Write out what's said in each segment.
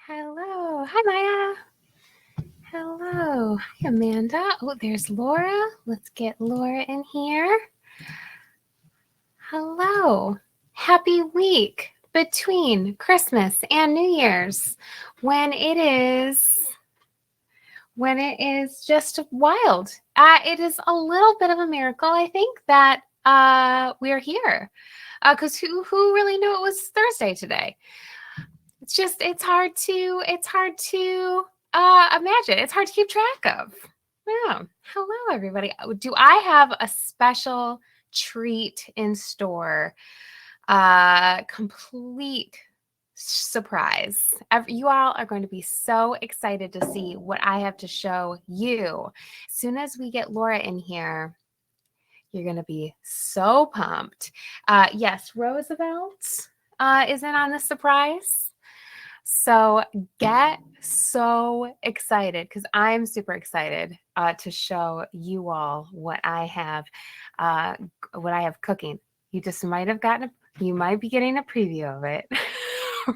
Hello. Hi, Maya. Hello. Hi, Amanda. Oh, there's Laura. Let's get Laura in here. Hello. Happy week between Christmas and New Year's when it is just wild. It is a little bit of a miracle, I think, that we're here. Because who really knew it was Thursday today? It's hard to imagine. It's hard to keep track of. Yeah. Hello, everybody. Do I have a special treat in store? Complete surprise. You all are going to be so excited to see what I have to show you. As soon as we get Laura in here, you're going to be so pumped. Yes, Roosevelt is in on the surprise. So get so excited because I'm super excited to show you all what I have cooking. You just might have you might be getting a preview of it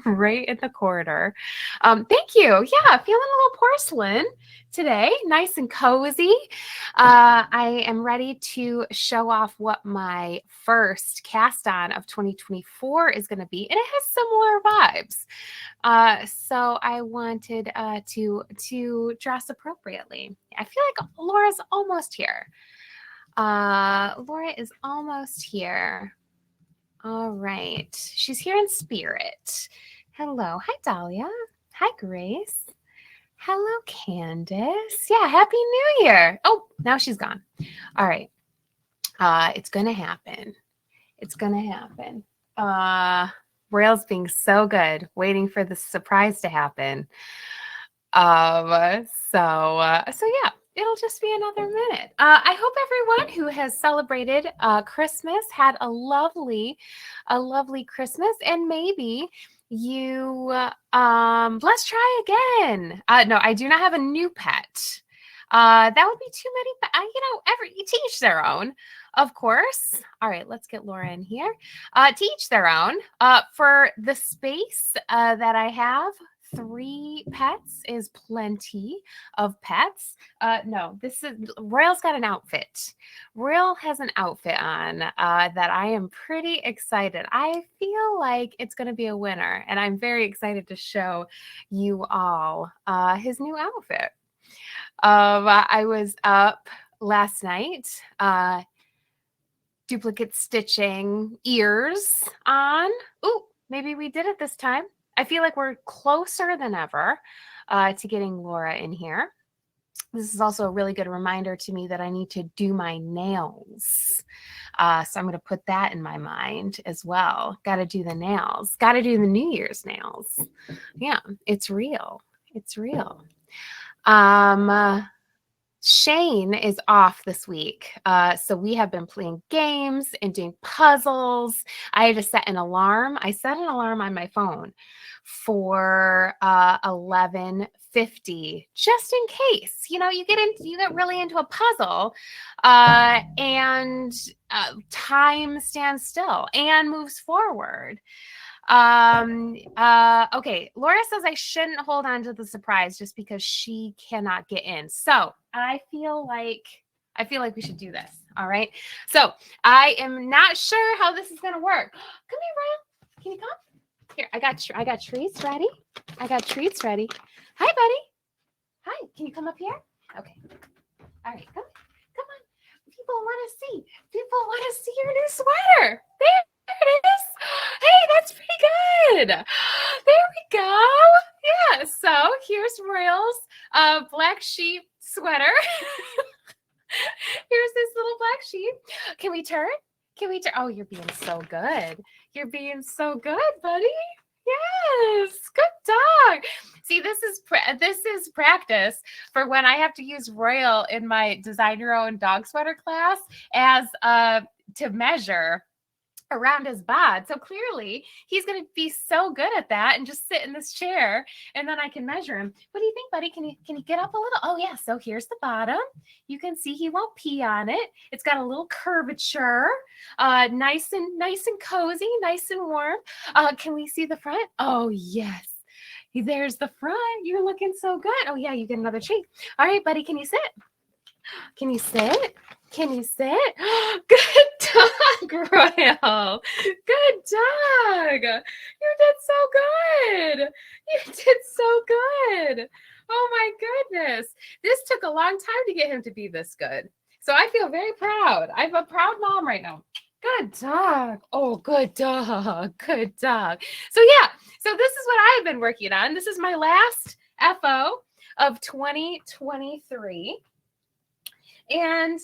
right in the corridor. Thank you. Yeah, feeling a little porcelain today, nice and cozy. I am ready to show off what my first cast on of 2024 is going to be, and it has similar vibes. So I wanted to dress appropriately. I feel like Laura's almost here. Laura is almost here. All right. She's here in spirit. Hello. Hi, Dahlia. Hi, Grace. Hello, Candace. Yeah, Happy New Year. Oh, now she's gone. All right. It's going to happen. It's going to happen. Rail's being so good, waiting for the surprise to happen. So yeah, it'll just be another minute. I hope everyone who has celebrated Christmas had a lovely Christmas, and maybe you let's try again. No, I do not have a new pet. That would be too many. To each their own, of course. All right, let's get Laura in here. To each their own. For the space that I have, 3 pets is plenty of pets. No, Royal's got an outfit. Royal has an outfit on that I am pretty excited. I feel like it's going to be a winner, and I'm very excited to show you all his new outfit. I was up last night, duplicate stitching ears on. Ooh, maybe we did it this time. I feel like we're closer than ever to getting Laura in here. This is also a really good reminder to me that I need to do my nails. So I'm going to put that in my mind as well. Got to do the nails. Got to do the New Year's nails. Yeah, it's real. It's real. Shane is off this week. So we have been playing games and doing puzzles. I had to set an alarm. I set an alarm on my phone for 11:50, just in case. You get really into a puzzle and time stands still and moves forward. Okay, Laura says I shouldn't hold on to the surprise just because she cannot get in. So I feel like we should do this. All right. So I am not sure how this is gonna work. Come here, Ryan. Can you come? Here, I got treats ready. Hi, buddy. Hi, can you come up here? Okay. All right, come on. People want to see your new sweater. There it is. Hey, that's pretty good. There we go. Yeah, so here's Royal's black sheep sweater. Here's this little black sheep. Can we turn? Oh, you're being so good. You're being so good, buddy. Yes, good dog. See, this is practice for when I have to use Royal in my design your own dog sweater class as to measure around his bod. So clearly he's going to be so good at that and just sit in this chair and then I can measure him. What do you think, buddy? Can you get up a little? Oh yeah. So here's the bottom. You can see he won't pee on it. It's got a little curvature, nice and cozy, nice and warm. Can we see the front? Oh yes. There's the front. You're looking so good. Oh yeah, you get another treat. All right, buddy, can you sit? Can you sit? Can you sit? Good dog, Royal. Good dog. You did so good. You did so good. Oh my goodness. This took a long time to get him to be this good. So I feel very proud. I'm a proud mom right now. Good dog. Oh, good dog. Good dog. So yeah, so this is what I've been working on. This is my last FO of 2023. And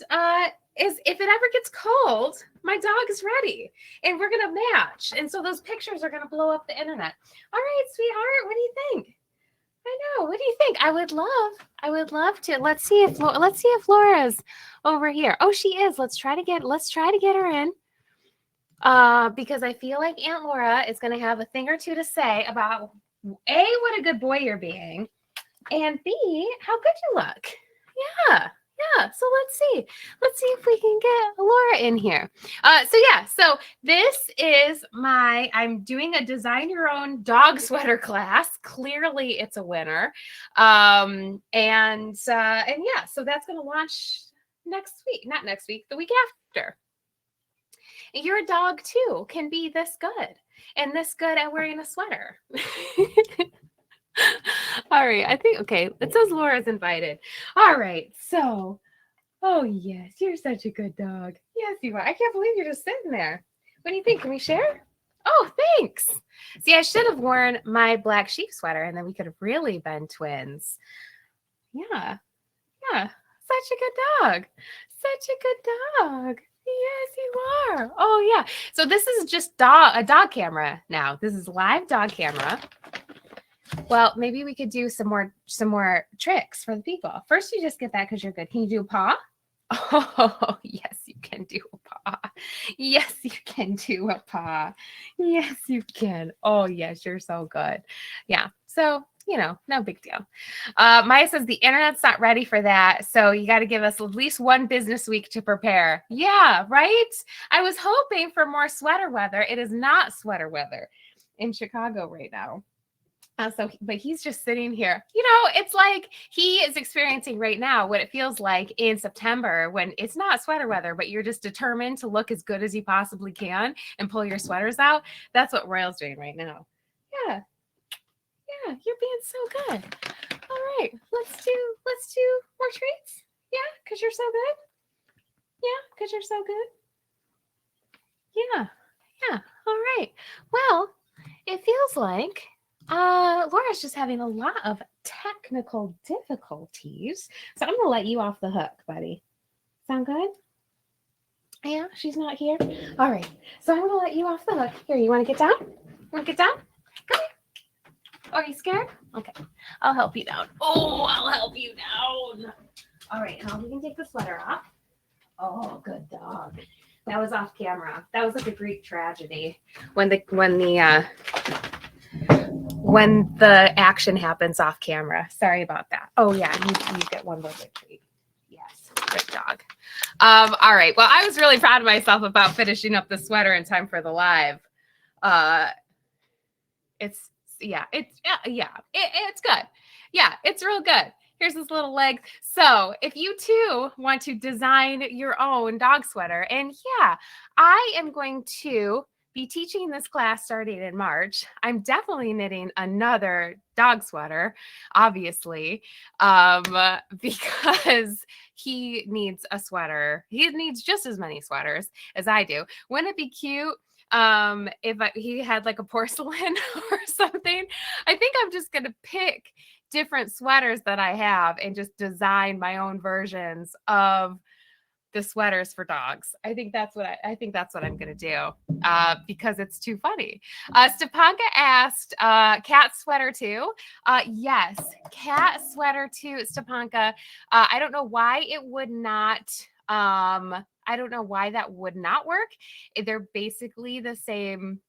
if it ever gets cold, my dog is ready and we're going to match. And so those pictures are going to blow up the internet. All right, sweetheart, what do you think? I know. What do you think? I would love to. Let's see if Laura's over here. Oh, she is. Let's try to get her in. Because I feel like Aunt Laura is going to have a thing or two to say about A, what a good boy you're being, and B, how good you look. Yeah. So let's see if we can get Laura in here. So this is I'm doing a design your own dog sweater class. Clearly it's a winner. So that's going to launch next week, not next week, the week after. Your dog too can be this good and this good at wearing a sweater. All right, I think, okay, it says Laura's invited. All right, so, oh yes, you're such a good dog. Yes, you are. I can't believe you're just sitting there. What do you think? Can we share? Oh, thanks. See, I should have worn my black sheep sweater and then we could have really been twins. Yeah, such a good dog. Such a good dog. Yes, you are. Oh, yeah. So this is just a dog camera now. This is live dog camera. Well, maybe we could do some more tricks for the people. First, you just get that because you're good. Can you do a paw? Oh, yes, you can do a paw. Yes, you can do a paw. Yes, you can. Oh, yes, you're so good. Yeah. So, no big deal. Maya says the internet's not ready for that. So you got to give us at least one business week to prepare. Yeah, right? I was hoping for more sweater weather. It is not sweater weather in Chicago right now. But he's just sitting here. It's like he is experiencing right now what it feels like in September when it's not sweater weather, but you're just determined to look as good as you possibly can and pull your sweaters out. That's what Royal's doing right now. Yeah, you're being so good. All right, let's do more treats. Yeah, because you're so good. Yeah, because you're so good. Yeah. All right. Well, it feels like Laura's just having a lot of technical difficulties. So I'm going to let you off the hook, buddy. Sound good? Yeah, she's not here. All right. So I'm going to let you off the hook. Here, you want to get down? Want to get down? Come here. Are you scared? Okay. I'll help you down. Oh, I'll help you down. All right. Now we can take the sweater off. Oh, good dog. That was off camera. That was like a Greek tragedy when the action happens off camera. Sorry about that. Oh yeah, you get one more good treat. Yes, good dog. All right. Well, I was really proud of myself about finishing up the sweater in time for the live. It's good. Yeah, it's real good. Here's his little leg. So if you too want to design your own dog sweater, and yeah, I am going to be teaching this class starting in March. I'm definitely knitting another dog sweater, obviously, because he needs a sweater. He needs just as many sweaters as I do. Wouldn't it be cute if he had like a porcelain or something? I think I'm just going to pick different sweaters that I have and just design my own versions of the sweaters for dogs. I think that's what I'm gonna do because it's too funny. Stepanka asked, cat sweater too? Yes, cat sweater too, Stepanka. I don't know why it would not. I don't know why that would not work. They're basically the same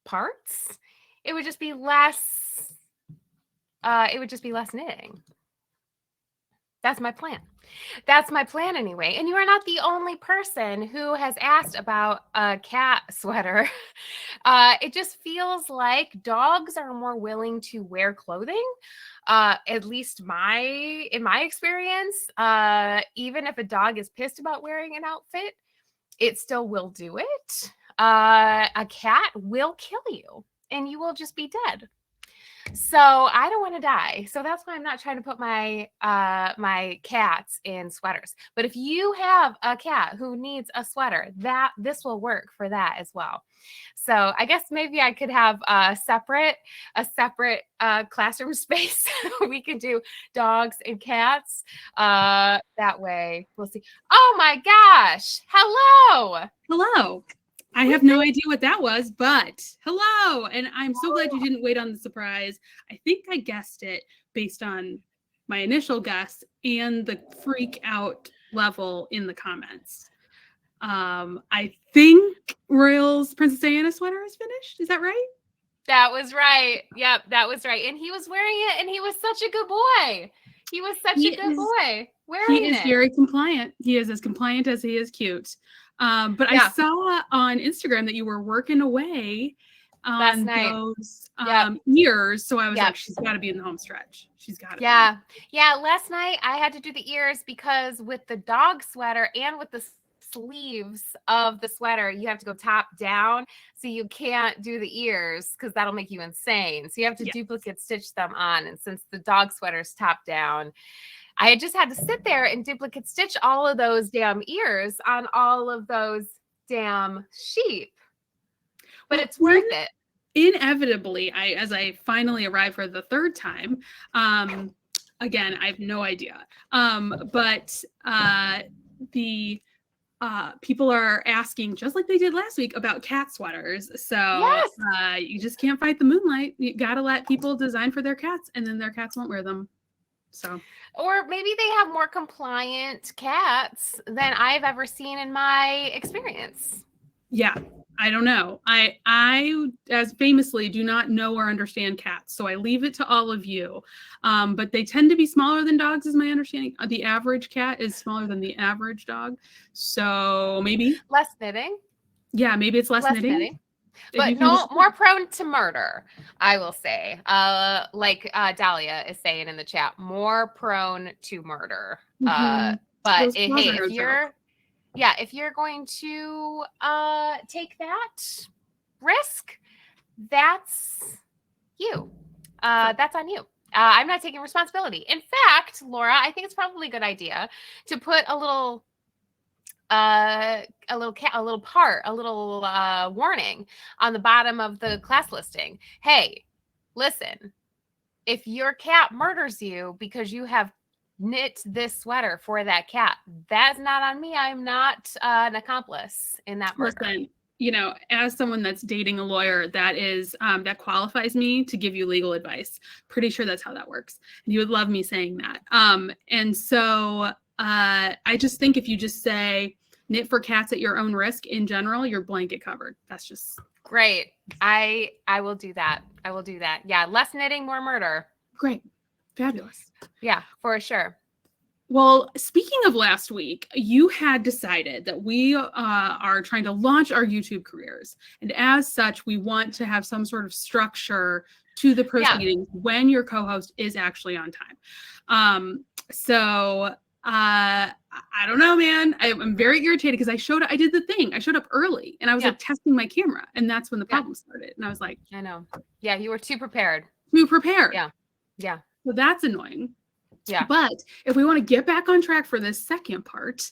parts. It would just be less. It would just be less knitting. That's my plan. That's my plan anyway. And you are not the only person who has asked about a cat sweater. It just feels like dogs are more willing to wear clothing. At least in my experience, even if a dog is pissed about wearing an outfit, it still will do it. A cat will kill you and you will just be dead. So I don't want to die. So that's why I'm not trying to put my my cats in sweaters. But if you have a cat who needs a sweater, this will work for that as well. So I guess maybe I could have a separate classroom space. We could do dogs and cats. That way we'll see. Oh my gosh. Hello. Hello. I have no idea what that was, but hello. And I'm so glad you didn't wait on the surprise. I think I guessed it based on my initial guess and the freak out level in the comments. I think Royal's Princess Diana sweater is finished. Is that right? That was right. Yep, that was right. And he was wearing it and he was such a good boy. He was such a good boy wearing it. He is very compliant. He is as compliant as he is cute. But I saw on Instagram that you were working away on those ears. So I was like, she's got to be in the home stretch. She's got to be. Yeah. Last night I had to do the ears because with the dog sweater and with the sleeves of the sweater, you have to go top down. So you can't do the ears because that'll make you insane. So you have to duplicate stitch them on. And since the dog sweater's top down, I just had to sit there and duplicate stitch all of those damn ears on all of those damn sheep. But it's worth it. Inevitably, as I finally arrived for the third time, again, I have no idea. But the people are asking, just like they did last week, about cat sweaters. So you just can't fight the moonlight. You got to let people design for their cats, and then their cats won't wear them. So, or maybe they have more compliant cats than I've ever seen in my experience. Yeah, I don't know. I as famously do not know or understand cats, so I leave it to all of you. But they tend to be smaller than dogs, is my understanding. The average cat is smaller than the average dog, so maybe less knitting. Yeah, maybe it's less knitting. But no, more prone to murder, I will say. Like Dahlia is saying in the chat, more prone to murder. But if you're going to take that risk, that's you. That's on you. I'm not taking responsibility. In fact, Laura, I think it's probably a good idea to put a little warning on the bottom of the class listing. Hey, listen, if your cat murders you because you have knit this sweater for that cat, that's not on me. I'm not an accomplice in that murder. Listen, you know, as someone that's dating a lawyer, that that qualifies me to give you legal advice. Pretty sure that's how that works. And you would love me saying that. And so I just think if you just say knit for cats at your own risk in general, you're blanket covered. That's just great. I will do that. I will do that. Yeah. Less knitting, more murder. Great. Fabulous. Yeah, for sure. Well, speaking of last week, you had decided that we are trying to launch our YouTube careers. And as such, we want to have some sort of structure to the proceedings when your co-host is actually on time. I don't know, man. I'm very irritated because I did the thing. I showed up early and I was like testing my camera, and that's when the problem started. And I was like, I know. Yeah, you were too prepared. Yeah. Yeah. So that's annoying. Yeah. But if we want to get back on track for this second part,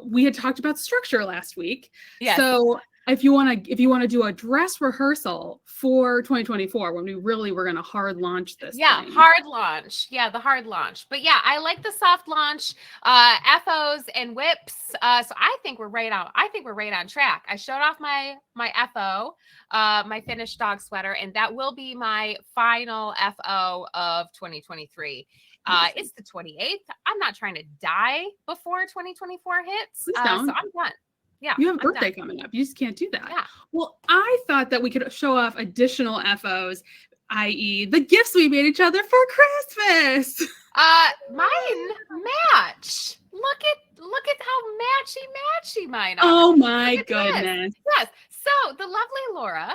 we had talked about structure last week. Yes. So if you want to do a dress rehearsal for 2024, when we really were going to hard launch this. Yeah, hard launch. Yeah, the hard launch. But yeah, I like the soft launch, FOs and whips. So I think we're right on track. I showed off my FO, my finished dog sweater, and that will be my final FO of 2023. It's the 28th. I'm not trying to die before 2024 hits. So I'm done. Yeah, you have a birthday coming up. You just can't do that. Yeah. Well, I thought that we could show off additional FOs, i.e. the gifts we made each other for Christmas. Mine match. Look at how matchy mine are. Oh my goodness. Yes. So the lovely Laura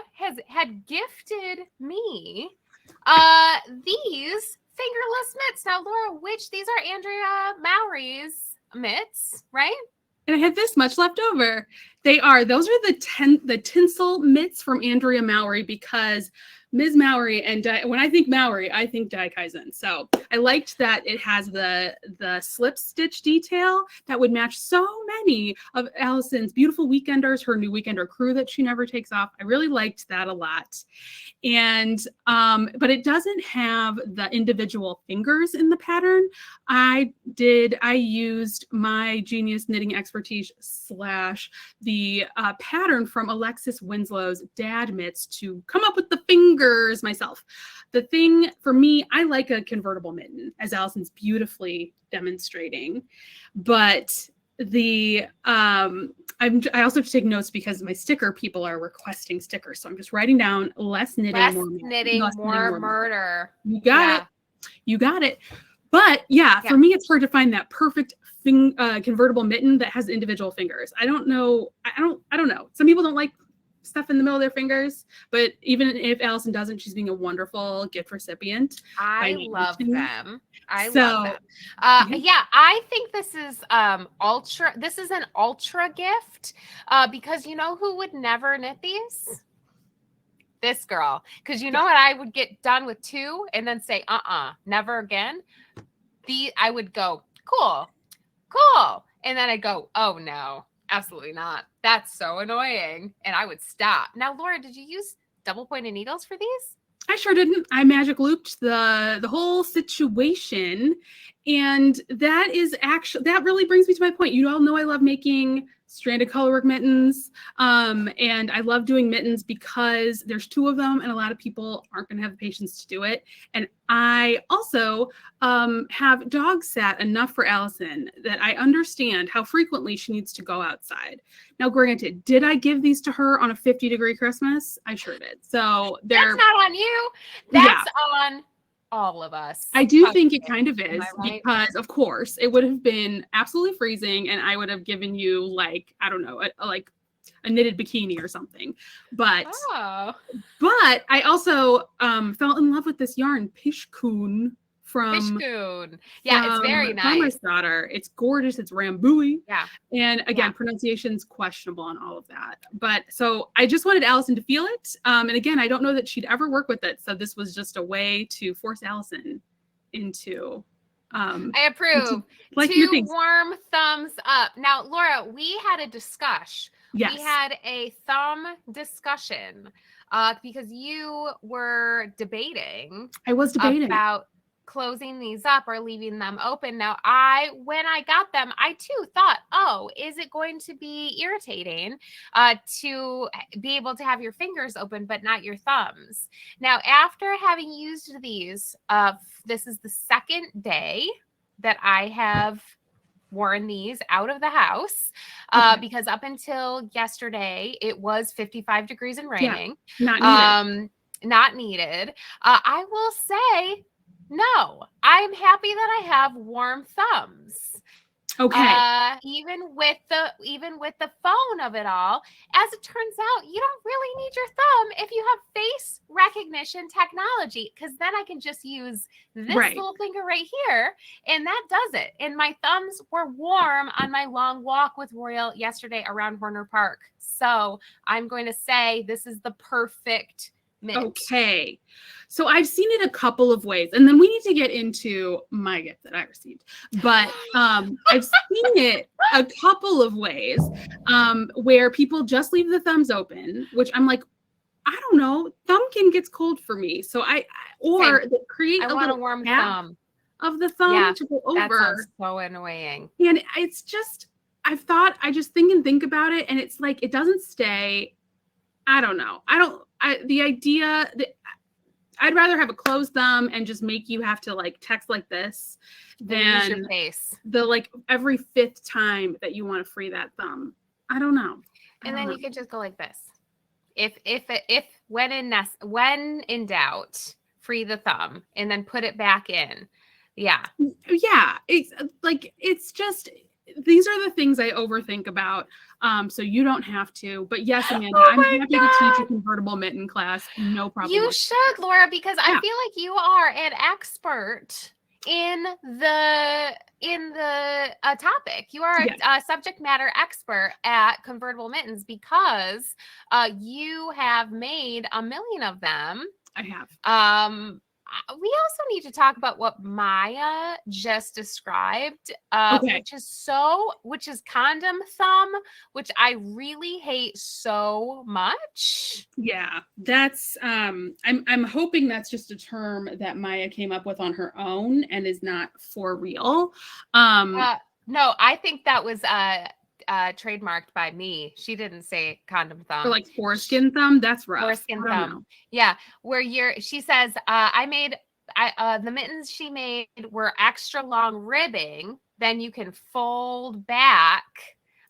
had gifted me these fingerless mitts. Now, Laura, these are Andrea Mowry's mitts, right? And I had this much left over. Those are the tinsel mitts from Andrea Mowry, because Ms. Mowry, and when I think Mowry, I think Daikaizen. So I liked that it has the slip stitch detail that would match so many of Allyson's beautiful weekenders, her new weekender crew that she never takes off. I really liked that a lot. And but it doesn't have the individual fingers in the pattern. I used my genius knitting expertise / the pattern from Alexis Winslow's dad mitts to come up with the fingers myself. The thing for me, I like a convertible mitten, as Allison's beautifully demonstrating, but I also have to take notes because my sticker people are requesting stickers. So I'm just writing down less knitting, more murder. You got it. You got it. But yeah, for me, it's hard to find that perfect convertible mitten that has individual fingers. I don't know. I don't know. Some people don't like stuff in the middle of their fingers, but even if Allyson doesn't, she's being a wonderful gift recipient. I love them. I love them. I think this is ultra. This is an ultra gift because you know who would never knit these? This girl. Because you know what? I would get done with 2 and then say, never again. I would go, cool. And then I'd go, oh no, absolutely not. That's so annoying. And I would stop. Now, Laura, did you use double pointed needles for these? I sure didn't. I magic looped the whole situation. And that really brings me to my point. You all know I love making stranded colorwork mittens. And I love doing mittens because there's 2 of them and a lot of people aren't going to have the patience to do it. And I also have dog sat enough for Allyson that I understand how frequently she needs to go outside. Now, granted, did I give these to her on a 50-degree Christmas? I sure did. So that's not on you. That's on all of us. I do think it kind of is, because of course it would have been absolutely freezing and I would have given you like, I don't know, a knitted bikini or something. But I also fell in love with this yarn, Pishkun from it's very nice. Farmer's Daughter. It's gorgeous. It's Rambui. Yeah. And again, pronunciation's questionable on all of that. But so I just wanted Allyson to feel it. And again, I don't know that she'd ever work with it. So this was just a way to force Allyson into I approve. 2 warm thumbs up. Now, Laura, we had a discussion. Yes. We had a thumb discussion because you were debating. I was debating about closing these up or leaving them open. Now, when I got them, I too thought, oh, is it going to be irritating to be able to have your fingers open but not your thumbs? Now, after having used these, this is the 2nd day that I have worn these out of the house because up until yesterday, it was 55 degrees and raining. Not needed. I will say, no, I'm happy that I have warm thumbs. Okay. Even with the phone of it all, as it turns out, you don't really need your thumb if you have face recognition technology, because then I can just use this little finger right here, and that does it. And my thumbs were warm on my long walk with Royal yesterday around Horner Park. So I'm going to say this is the perfect mitt. Okay. So I've seen it a couple of ways, and then we need to get into my gift that I received. But I've seen it a couple of ways where people just leave the thumbs open, which I'm like, I don't know, thumbkin gets cold for me. So create a little warm thumb of the thumb to go over. That sounds so annoying. And it's just, I just think about it, and it's like, it doesn't stay. I don't know. The idea that I'd rather have a closed thumb and just make you have to like text like this than your face. The like every 5th time that you want to free that thumb. I don't know. And then you could just go like this. If when in doubt, free the thumb and then put it back in. Yeah. Yeah. It's like, it's just, these are the things I overthink about. So you don't have to. But yes, Amanda, Oh I'm my happy to teach a God. convertible mitten class. No problem. You should, Laura, because I Yeah. feel like you are an expert in the topic. You are Yes. a subject matter expert at convertible mittens because you have made a million of them. I have. We also need to talk about what Maya just described, Okay. which is condom thumb, which I really hate so much. Yeah, that's I'm hoping that's just a term that Maya came up with on her own and is not for real. No, I think that was trademarked by me. She didn't say condom thumb. Or like foreskin thumb, that's rough. Foreskin I don't thumb. know. Yeah, she says the mittens she made were extra long ribbing. Then you can fold back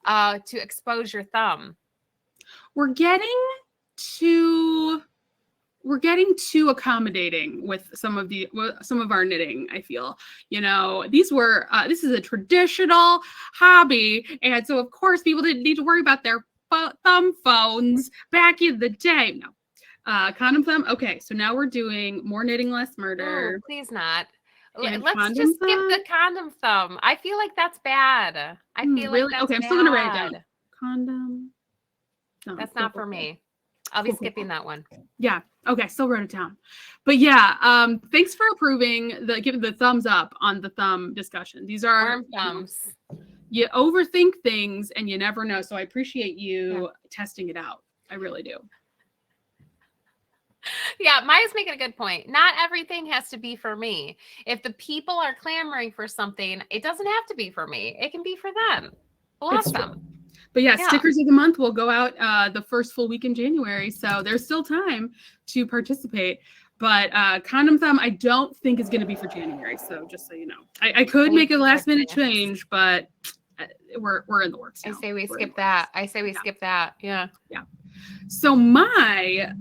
to expose your thumb. We're getting too accommodating with some of our knitting. I feel, this is a traditional hobby, and so of course people didn't need to worry about their thumb phones back in the day. No. Condom thumb. Okay, so now we're doing more knitting, less murder. Ooh, please not. And Let's just skip the condom thumb. I feel like that's bad. I feel really? like that's okay. I'm bad. still gonna write it down. Condom. Thumb. That's not for me. I'll be skipping that one. Yeah. Okay. Still wrote it down. But yeah. Thanks for giving the thumbs up on the thumb discussion. These are worm thumbs. You overthink things and you never know. So I appreciate you testing it out. I really do. Yeah, Maya's making a good point. Not everything has to be for me. If the people are clamoring for something, it doesn't have to be for me. It can be for them. Bless them. But yeah, stickers of the month will go out the first full week in January. So there's still time to participate. But condom thumb, I don't think is going to be for January. So just so you know, I could make a last minute change, but we're in the works now. I say we skip that. Skip that. Yeah. Yeah. So my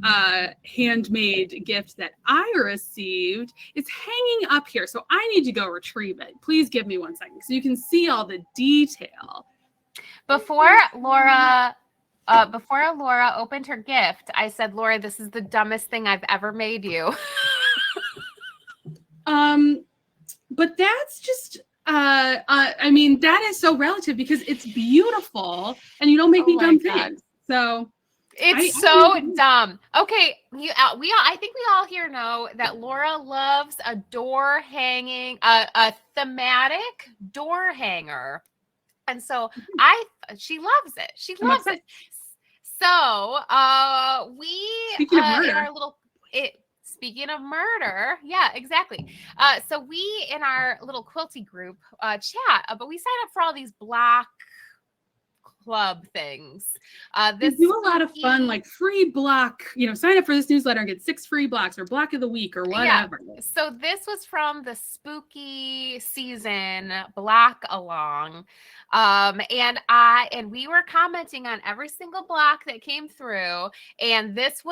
handmade gift that I received is hanging up here. So I need to go retrieve it. Please give me 1 second so you can see all the detail. Before Laura opened her gift, I said, Laura, this is the dumbest thing I've ever made you. But that's just I mean, that is so relative because it's beautiful and you don't make me dumb things. So it's so dumb. Okay, I think we all here know that Laura loves a door hanging, a thematic door hanger, and so she loves it. She loves it. So speaking of murder. in our little speaking of murder, yeah, exactly. So we in our little quilty group chat, but we sign up for all these block club things. They do a lot of fun, like free block, sign up for this newsletter and get 6 free blocks or block of the week or whatever. Yeah. So this was from the spooky season block along. And we were commenting on every single block that came through. And this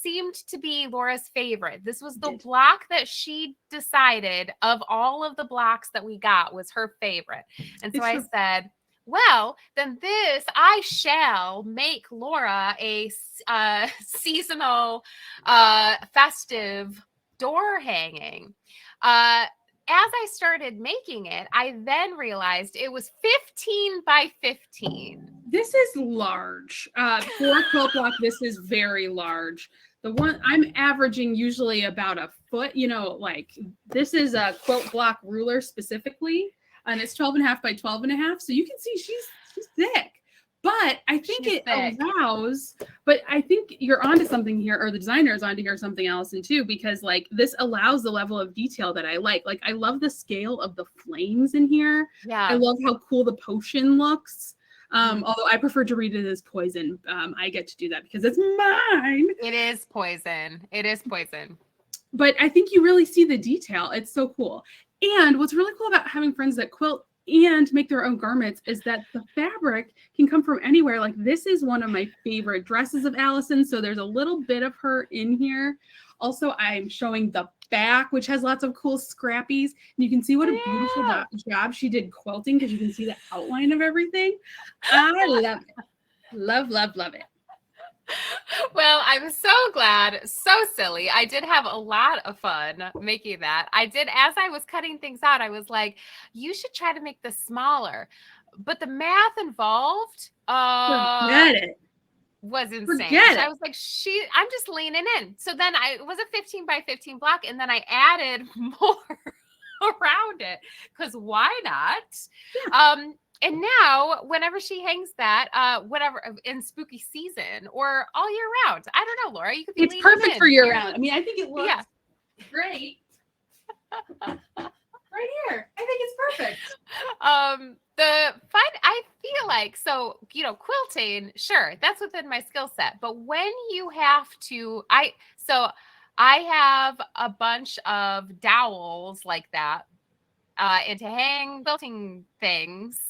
seemed to be Laura's favorite. This was the block that she decided of all of the blocks that we got was her favorite. And so I said, well, then I shall make Laura a seasonal, festive door hanging. As I started making it, I then realized it was 15 by 15. This is large. For a quilt block, this is very large. The one I'm averaging usually about a foot, like this is a quilt block ruler specifically. And it's 12.5 by 12.5. So you can see she's thick. But I think but I think you're onto something here, or the designer is onto here something, Allyson, too, because like this allows the level of detail that I like. Like I love the scale of the flames in here. Yeah. I love how cool the potion looks. Although I prefer to read it as poison. I get to do that because it's mine. It is poison. But I think you really see the detail. It's so cool. And what's really cool about having friends that quilt and make their own garments is that the fabric can come from anywhere. Like this is one of my favorite dresses of Allyson. So there's a little bit of her in here. Also, I'm showing the back, which has lots of cool scrappies. And you can see what a beautiful Yeah. job she did quilting, because you can see the outline of everything. I love it. Love, love, love it. Well, I'm so glad. So silly. I did have a lot of fun making that. I did, as I was cutting things out, I was like, you should try to make this smaller. But the math involved Forget it. was insane. Forget So it. I was like, I'm just leaning in. So then it was a 15 by 15 block, and then I added more around it, because why not? Yeah. And now, whenever she hangs that, whatever in spooky season or all year round, I don't know, Laura, you could be It's leaning perfect in. for year round. I mean, I think it looks Yeah. great. Right here. I think it's perfect. The fun, I feel like, so, quilting, sure, that's within my skill set. But when you have to, I have a bunch of dowels like that. And to hang quilting things,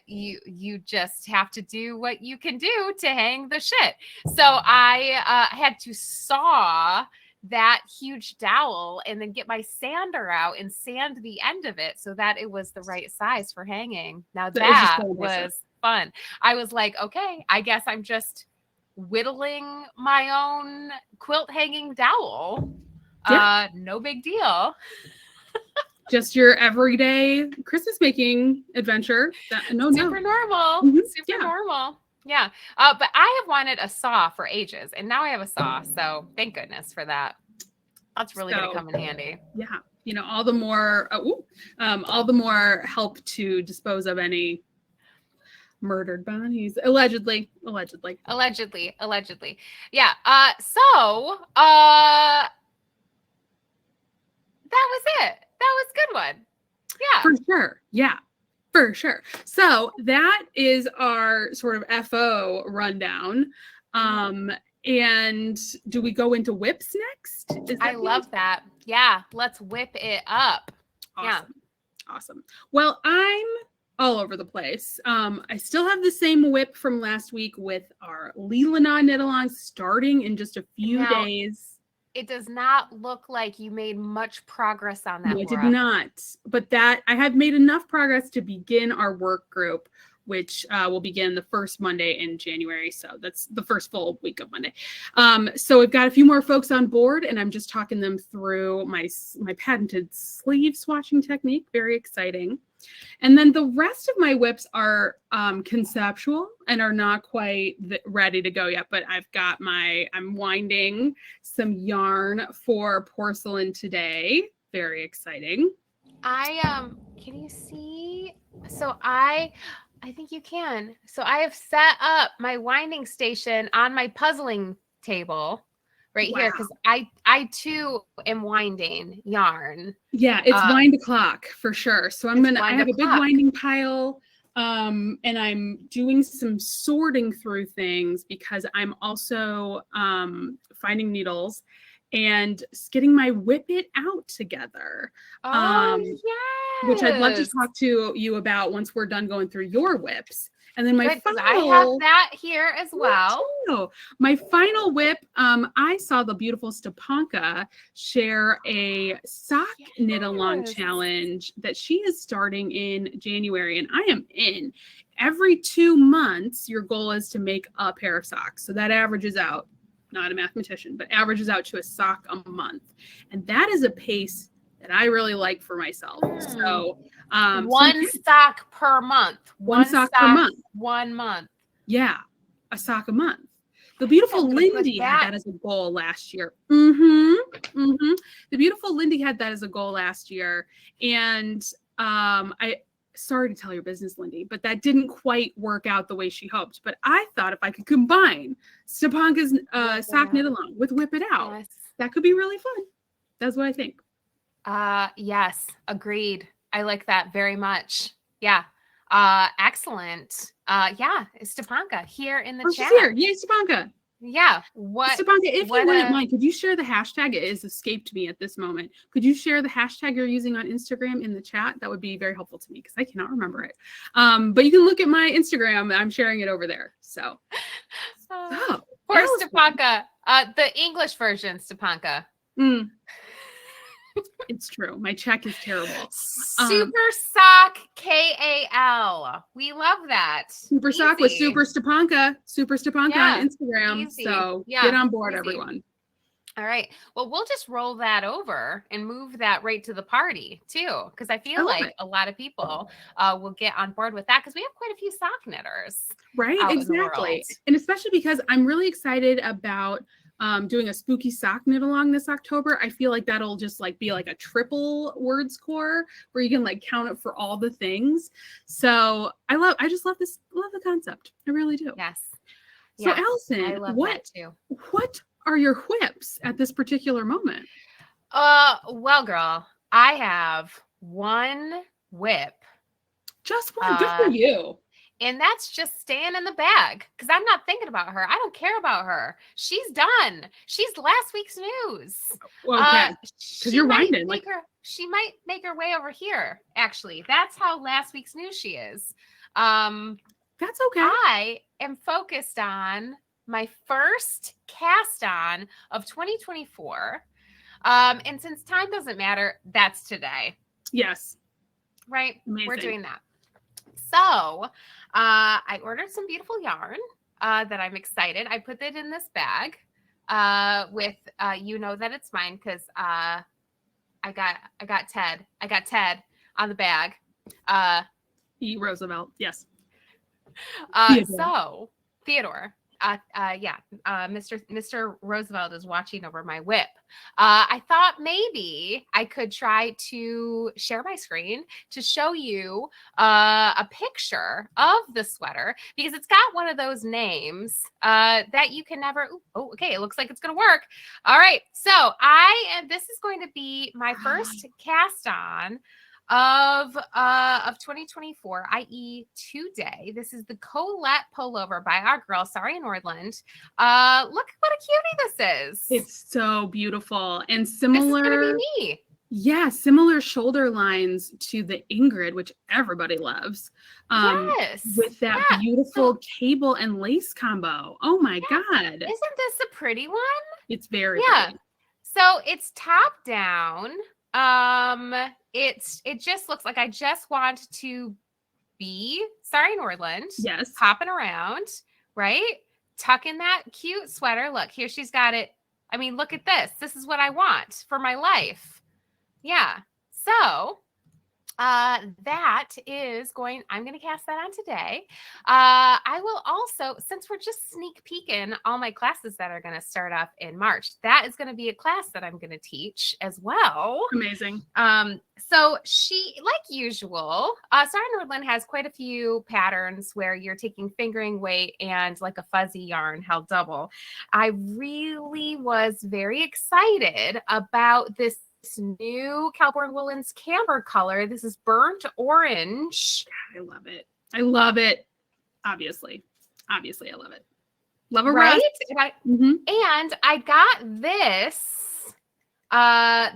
you just have to do what you can do to hang the shit. So I had to saw that huge dowel and then get my sander out and sand the end of it so that it was the right size for hanging. Now that was fun. I was like, okay, I guess I'm just whittling my own quilt hanging dowel. Yeah. No big deal. Just your everyday Christmas making adventure. Super normal. Mm-hmm. Super normal. Yeah. But I have wanted a saw for ages, and now I have a saw. So thank goodness for that. That's really going to come in handy. Yeah. All the more help to dispose of any murdered bodies. Allegedly. Yeah. So that was it. That was a good one. Yeah. For sure. Yeah. For sure. So that is our sort of FO rundown. And do we go into whips next? I love that. Yeah. Let's whip it up. Awesome. Yeah. Awesome. Well, I'm all over the place. I still have the same whip from last week with our Lealanau Knit Along starting in just a few days. It does not look like you made much progress on that. No, I did not. But I have made enough progress to begin our work group, which will begin the first Monday in January. So that's the first full week of Monday. So we've got a few more folks on board, and I'm just talking them through my patented sleeve swatching technique. Very exciting. And then the rest of my whips are conceptual and are not quite ready to go yet, but I'm winding some yarn for porcelain today. Very exciting. Can you see? So I think you can. So I have set up my winding station on my puzzling table right here, because I too am winding yarn. Yeah, it's wind o'clock for sure. So I have a big winding pile, and I'm doing some sorting through things because I'm also finding needles and getting my WIP It Out together. Yes. Which I'd love to talk to you about once we're done going through your whips. And then I have that here as well. My final whip, I saw the beautiful Stepanka share a sock knit along challenge that she is starting in January, and I am in. Every 2 months, your goal is to make a pair of socks. So that averages out, not a mathematician, but averages out to a sock a month. And that is a pace that I really like for myself. So one sock per month. One sock per month. 1 month. Yeah, a sock a month. The beautiful Lindy had that as a goal last year. The beautiful Lindy had that as a goal last year. And sorry to tell your business, Lindy, but that didn't quite work out the way she hoped. But I thought if I could combine Stepanka's sock knit along with WIP It Out, that could be really fun. That's what I think. Yes, agreed. I like that very much. Yeah. Excellent. Yeah, Stepanka here in the chat. She's here. Yay, Stepanka. Yeah. Stepanka, if you wouldn't mind, could you share the hashtag? It has escaped me at this moment. Could you share the hashtag you're using on Instagram in the chat? That would be very helpful to me because I cannot remember it. But you can look at my Instagram. I'm sharing it over there. So. Poor Stepanka. The English version, Stepanka. It's true. My Czech is terrible. Super Sock KAL. We love that. Super Sock with Easy. Super Stepanka Yeah, on Instagram. easy. So Yeah, get on board, easy. everyone. All right. Well, we'll just roll that over and move that right to the party too, because I feel like a lot of people will get on board with that because we have quite a few sock knitters. Right, out exactly. in the world. And especially because I'm really excited about doing a spooky sock knit along this October. I feel like that'll just like be like a triple word score where you can like count it for all the things. So I just love the concept. I really do. Yes. So Yes, Allyson, I love that too. What are your whips at this particular moment? Well, girl, I have one whip. Just one. Good for you. And that's just staying in the bag because I'm not thinking about her. I don't care about her. She's done. She's last week's news. Okay. Because you're winding. She might make her way over here. Actually, that's how last week's news she is. That's okay. I am focused on my first cast on of 2024. And since time doesn't matter, that's today. Yes. Right? Amazing. We're doing that. So I ordered some beautiful yarn that I'm excited. I put it in this bag with, you know that it's mine because I got Ted. I got Ted on the bag. E. Roosevelt. Yes. So Theodore. Mr. Roosevelt is watching over my whip. I thought maybe I could try to share my screen to show you a picture of the sweater because it's got one of those names that you can never. Oh, okay. It looks like it's going to work. All right. So this is going to be my first cast on of 2024, i.e. today. This is the Colette pullover by our girl, Sari Nordland. Look what a cutie this is. It's so beautiful and similar. This is gonna be me. Yeah, similar shoulder lines to the Ingrid, which everybody loves. Yes. With that beautiful cable and lace combo. Oh my God. Isn't this a pretty one? It's very pretty. So it's top down. It just looks like I just want to be Sari Nordland. Yes. Hopping around, right? Tucking that cute sweater. Look, here she's got it. I mean, look at this. This is what I want for my life. Yeah. So that is I'm going to cast that on today. I will also, since we're just sneak peeking all my classes that are going to start up in March, that is going to be a class that I'm going to teach as well. Amazing. So she, like usual, Sari Nordland has quite a few patterns where you're taking fingering weight and like a fuzzy yarn held double. I really was very excited about this new Cowborn Woolens camber color. This is burnt orange. God, I love it. I love it. Obviously, I love it. Love a right? Rust. And I got this.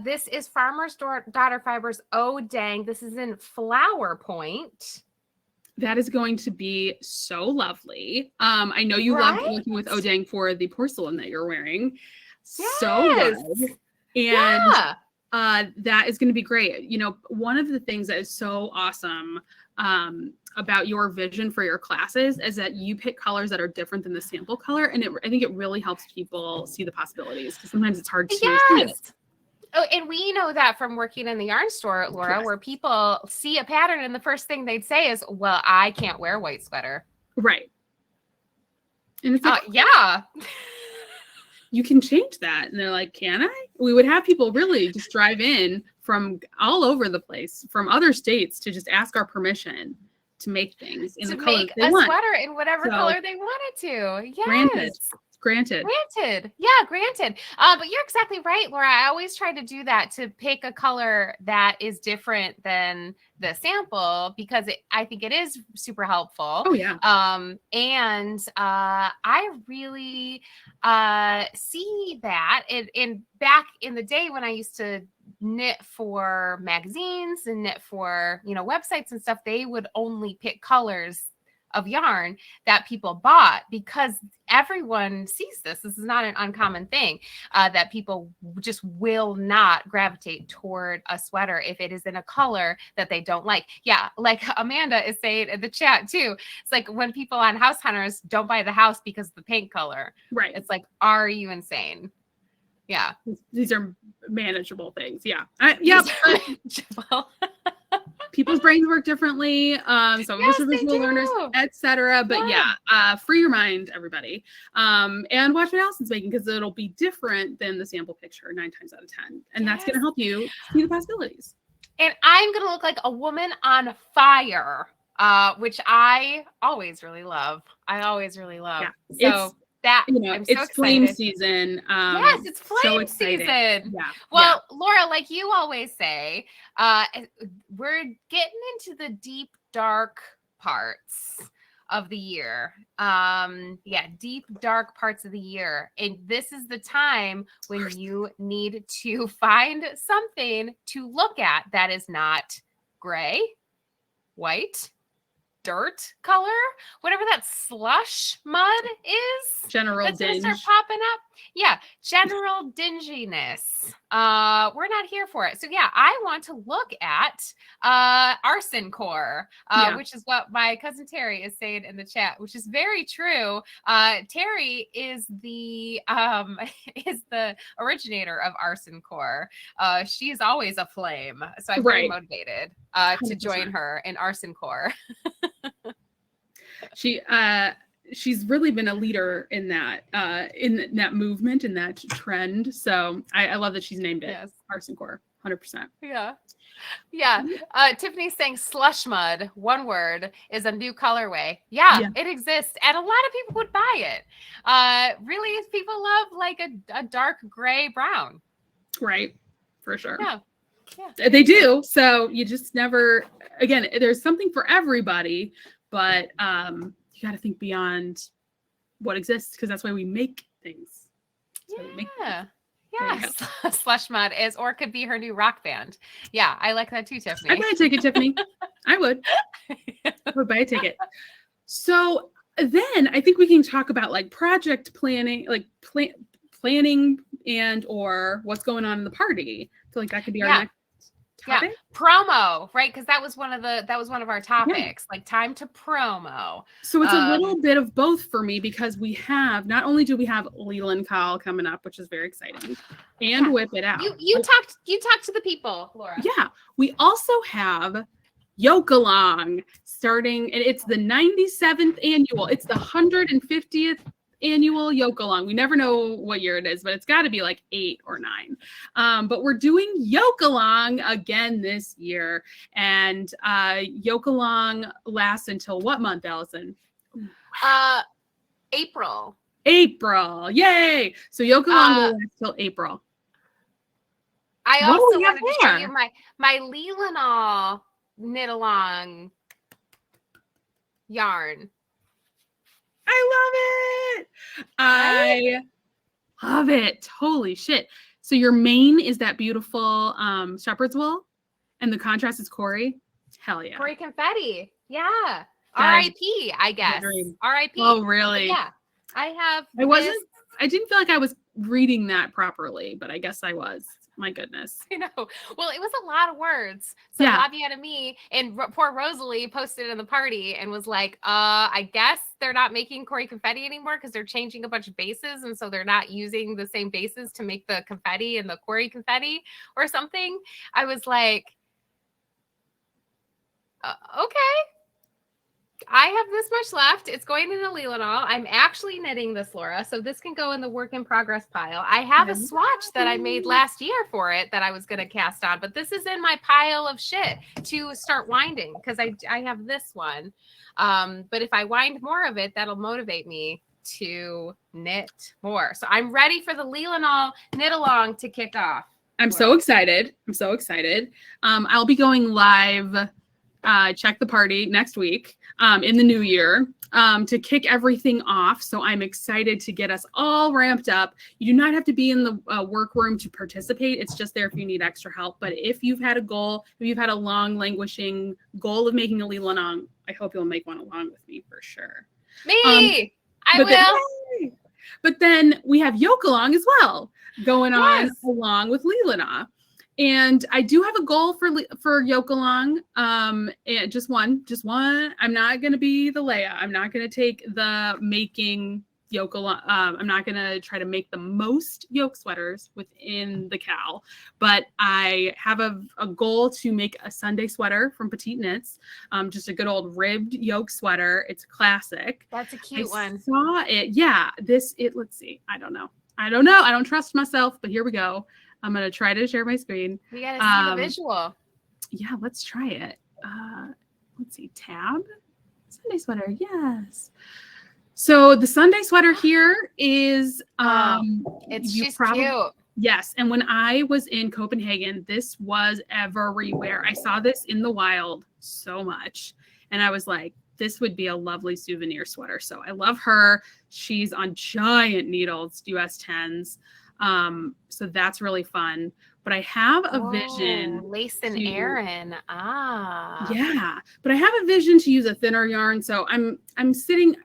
This is Farmer's Daughter Fibers. Oh, dang. This is in Flower Point. That is going to be so lovely. I know you love working with Odang for the porcelain that you're wearing. Yes. So good. And that is going to be great. You know, one of the things that is so awesome about your vision for your classes is that you pick colors that are different than the sample color. And I think it really helps people see the possibilities because sometimes it's hard to see it. Oh, and we know that from working in the yarn store, Laura, where people see a pattern and the first thing they'd say is, well, I can't wear white sweater. Right. And it's like, yeah. You can change that. And they're like, can I? We would have people really just drive in from all over the place, from other states to just ask our permission to make things in the colors they want. Sweater in whatever color they wanted to. Yes. Granted. Yeah, granted. But you're exactly right, Laura. I always try to do that, to pick a color that is different than the sample because I think it is super helpful. Oh, yeah. And I really see that in back in the day when I used to knit for magazines and knit for, websites and stuff, they would only pick colors of yarn that people bought, because everyone sees this. This is not an uncommon thing, that people just will not gravitate toward a sweater if it is in a color that they don't like. Yeah, like Amanda is saying in the chat too. It's like when people on House Hunters don't buy the house because of the paint color. Right. It's like, are you insane? Yeah. These are manageable things. Yeah. People's brains work differently. Some of us are visual learners, etc. But free your mind, everybody. And watch what Allyson's making, because it'll be different than the sample picture 9 times out of 10. And that's going to help you see the possibilities. And I'm going to look like a woman on fire, which I always really love. Yeah. So that, I'm so it's excited. flame season. Yes, it's flame season. Yeah. Well, Laura, like you always say, we're getting into the deep, dark parts of the year. Deep, dark parts of the year. And this is the time when you need to find something to look at that is not gray, white, dirt color, whatever that slush mud is. General that's dinge. Start popping up. Yeah, general dinginess. We're not here for it. So yeah, I want to look at arson core, which is what my cousin Terry is saying in the chat, which is very true. Terry is the originator of arson core. She is always a flame, so I'm very motivated to join her in arson core. She's really been a leader in that movement, in that trend. So I love that she's named it arson core. 100%. Yeah. Tiffany's saying slush mud, one word, is a new colorway. Yeah, it exists, and a lot of people would buy it. Really, people love like a dark gray brown. Right, for sure. Yeah. They do. So you just never, again, there's something for everybody, but you got to think beyond what exists, because that's why we make things. Slush mud is, or could be her new rock band. Yeah, I like that too, Tiffany. I'd buy a ticket, Tiffany. I would buy a ticket. So then I think we can talk about like project planning, like planning and or what's going on in the party. So like that could be our next topic. Promo, right? Because that was one of our topics, like time to promo. So it's a little bit of both for me, because we have, not only do we have Lealanau coming up, which is very exciting, and WIP It Out. You talked to the people, Laura. Yeah. We also have Yoke Along starting, and it's the 97th annual. It's the 150th annual Yoke Along. We never know what year it is, but it's got to be like 8 or 9. But we're doing Yoke Along again this year, and Yoke Along lasts until what month, Allison? April. Yay! So Yoke Along will last till April. I also wanted to show you my Lealanau Knit Along yarn. I love it. Holy shit. So your mane is that beautiful shepherd's wool, and the contrast is Corey. Hell yeah. Corey confetti. Yeah. R.I.P. I guess. R.I.P. Oh, really? But yeah. I didn't feel like I was reading that properly, but I guess I was. My goodness. I know. Well, it was a lot of words. So Lavia to me, and poor Rosalie posted in the party and was like, I guess they're not making Corey confetti anymore because they're changing a bunch of bases. And so they're not using the same bases to make the confetti and the Corey confetti or something. I was like, okay. I have this much left. It's going in a Lealanau. I'm actually knitting this, Laura. So this can go in the work in progress pile. I have a swatch that I made last year for it that I was going to cast on, but this is in my pile of shit to start winding because I have this one. But if I wind more of it, that'll motivate me to knit more. So I'm ready for the Lealanau Knit Along to kick off. I'm so excited. I'll be going live check the party next week in the new year to kick everything off. So I'm excited to get us all ramped up. You do not have to be in the workroom to participate. It's just there if you need extra help. But if you've had a goal, if you've had a long languishing goal of making a Lealanau, I hope you'll make one along with me for sure. Me, I will. But then we have Yoke Along as well going on along with Lealanau. And I do have a goal for Yoke Along. And just one. I'm not going to be the Leia. I'm not going to take the making yoke along. I'm not going to try to make the most yoke sweaters within the cowl, but I have a goal to make a Sunday sweater from Petite Knits. Just a good old ribbed yoke sweater. It's a classic. That's a cute one. Saw it. Yeah. Let's see. I don't know. I don't trust myself, but here we go. I'm going to try to share my screen. We got to see the visual. Yeah, let's try it. Let's see. Tab. Sunday sweater. Yes. So the Sunday sweater here is it's just cute. Yes. And when I was in Copenhagen, this was everywhere. I saw this in the wild so much. And I was like, this would be a lovely souvenir sweater. So I love her. She's on giant needles, US 10s. So that's really fun. But I have a vision. Lace and Aaron. Yeah. But I have a vision to use a thinner yarn. So I'm sitting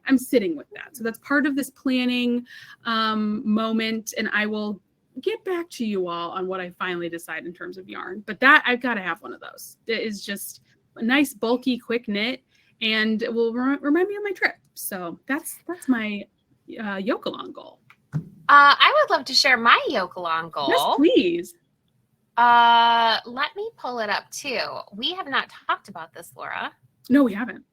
with that. So that's part of this planning moment. And I will get back to you all on what I finally decide in terms of yarn. But that I've got to have one of those. It is just a nice, bulky, quick knit. And it will remind me of my trip. So that's my Yoke Along goal. I would love to share my Yoke Along goal. Yes, please. Let me pull it up too. We have not talked about this, Laura. No, we haven't.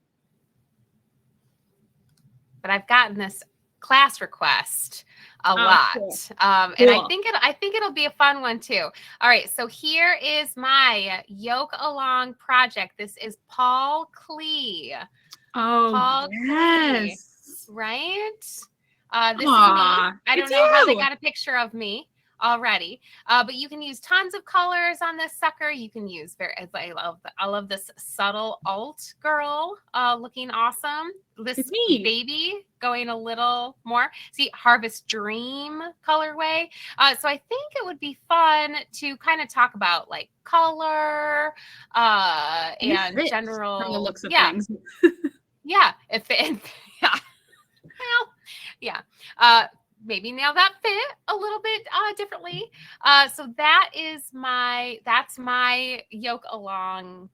But I've gotten this class request a lot. Cool. And I think it'll be a fun one too. All right, so here is my Yoke Along project. This is Paul Klee. Oh, Paul yes. Klee, right? This is me. I don't know how they got a picture of me already, but you can use tons of colors on this sucker. You can use I love this subtle alt girl looking awesome. This baby going a little more. See, Harvest Dream colorway. So I think it would be fun to kind of talk about like color and general from the looks of things. Yeah. Well, yeah. Maybe nail that fit a little bit differently. So that's my Yoke Along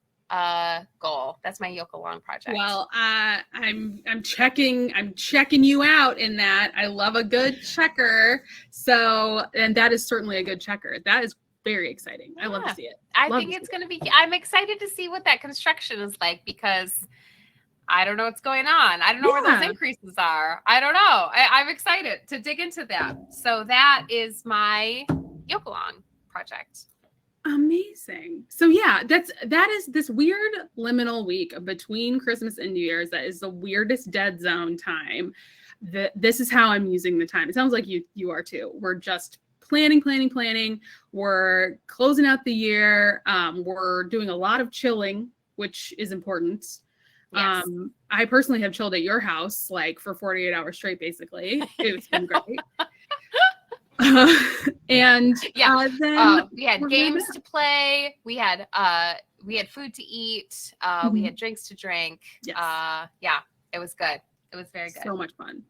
goal. That's my Yoke Along project. Well, I'm checking you out in that. I love a good checker. So, and that is certainly a good checker. That is very exciting. I love to see it. I think it's going to be, I'm excited to see what that construction is like because I don't know what's going on. I don't know where those increases are. I don't know. I'm excited to dig into that. So that is my Yoke Along project. Amazing. So yeah, that is this weird liminal week between Christmas and New Year's. That is the weirdest dead zone time. This is how I'm using the time. It sounds like you are too. We're just planning. We're closing out the year. We're doing a lot of chilling, which is important. Yes. I personally have chilled at your house like for 48 hours straight, basically. It's been great. And then we had games to play. We had food to eat. We had drinks to drink. Yes. It was good. It was very good. So much fun.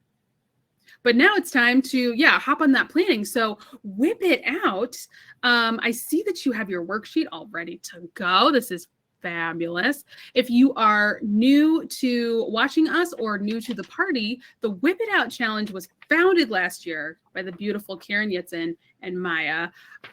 But now it's time to hop on that planning. So WIP It Out. I see that you have your worksheet all ready to go. This is fabulous. If you are new to watching us or new to the party, the WIP It Out challenge was founded last year by the beautiful Karen Yitzin and Maya